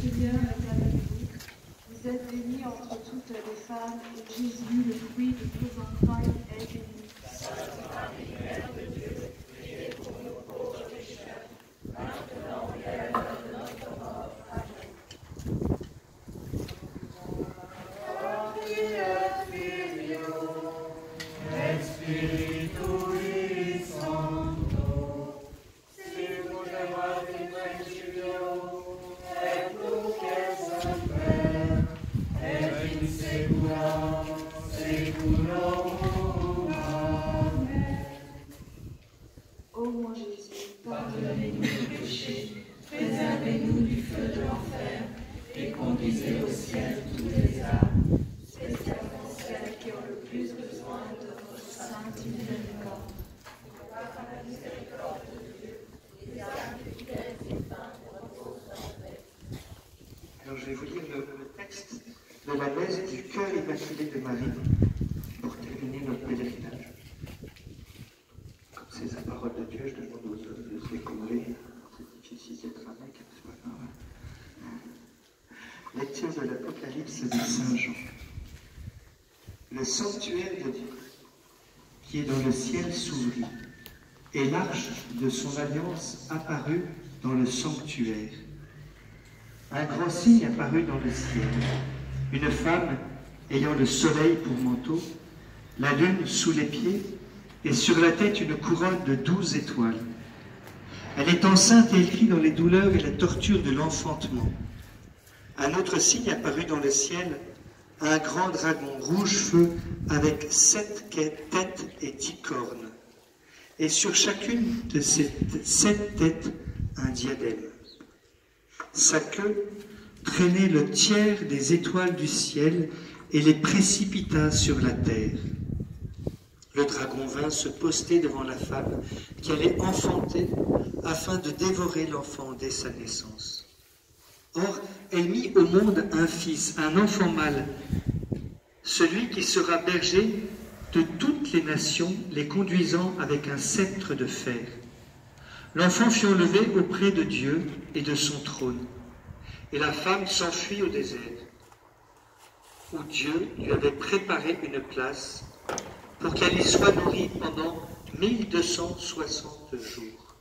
Seigneur est avec vous. Vous êtes bénie entre toutes les femmes, et Jésus, le fruit de vos entrailles, est béni. Sainte Marie, Mère de Dieu, priez pour nous pauvres pécheurs, maintenant et à l'heure de notre mort. Amen. Spiritus Sancto, sicut erat in principio, et nunc et semper, et in saecula saeculorum. Amen. Ô mon Jésus, pardonnez-nous nos péchés, préservez-nous du feu de l'enfer, et conduisez au ciel toutes les âmes, spécialement celles qui ont le plus besoin de votre sainte miséricorde. Par la miséricorde de Dieu, les âmes fidèles éteintes reposent en paix. Alors je vais vous lire le texte de la messe du cœur immaculé de Marie pour terminer notre pèlerinage. Comme c'est la parole de Dieu, je demande aux autres de se découvrir. C'est difficile d'être avec, c'est pas grave. Lecture de l'Apocalypse de Saint Jean. Le sanctuaire de Dieu, qui est dans le ciel, s'ouvrit, et l'arche de son alliance apparut dans le sanctuaire. Un grand signe apparut dans le ciel, une femme ayant le soleil pour manteau, la lune sous les pieds, et sur la tête une couronne de 12 étoiles. Elle est enceinte et elle crie dans les douleurs et la torture de l'enfantement. Un autre signe apparut dans le ciel, un grand dragon rouge feu avec 7 têtes et 10 cornes, et sur chacune de ces 7 têtes un diadème. Sa queue traînait le tiers des étoiles du ciel et les précipita sur la terre. Le dragon vint se poster devant la femme qui allait enfanter afin de dévorer l'enfant dès sa naissance. Or, elle mit au monde un fils, un enfant mâle, celui qui sera berger de toutes les nations, les conduisant avec un sceptre de fer. L'enfant fut enlevé auprès de Dieu et de son trône, et la femme s'enfuit au désert, où Dieu lui avait préparé une place pour qu'elle y soit nourrie pendant 1260 jours.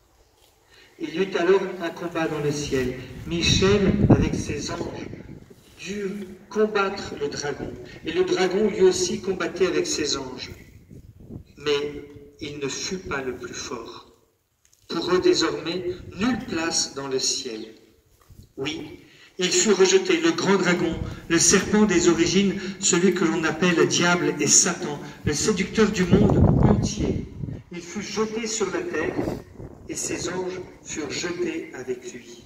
Il y eut alors un combat dans le ciel. Michel, avec ses anges, dut combattre le dragon. Et le dragon, lui aussi, combattait avec ses anges. Mais il ne fut pas le plus fort. Pour eux, désormais, nulle place dans le ciel. Oui, il fut rejeté, le grand dragon, le serpent des origines, celui que l'on appelle diable et Satan, le séducteur du monde entier. Il fut jeté sur la terre, et ses anges furent jetés avec lui.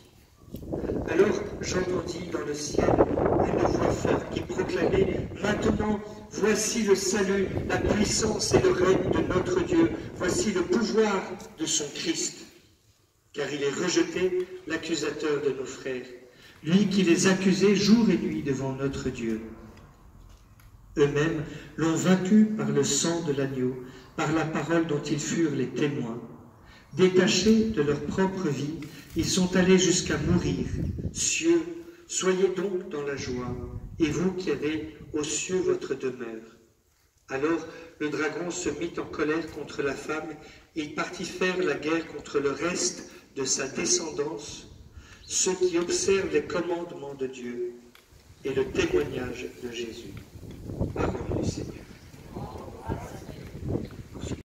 Alors j'entendis dans le ciel une voix forte qui proclamait « Maintenant, voici le salut, la puissance et le règne de notre Dieu, voici le pouvoir de son Christ. Car il est rejeté, l'accusateur de nos frères, lui qui les accusait jour et nuit devant notre Dieu. Eux-mêmes l'ont vaincu par le sang de l'agneau, par la parole dont ils furent les témoins. Détachés de leur propre vie, ils sont allés jusqu'à mourir. Cieux, soyez donc dans la joie, et vous qui avez aux cieux votre demeure. Alors le dragon se mit en colère contre la femme, et il partit faire la guerre contre le reste de sa descendance, ceux qui observent les commandements de Dieu et le témoignage de Jésus.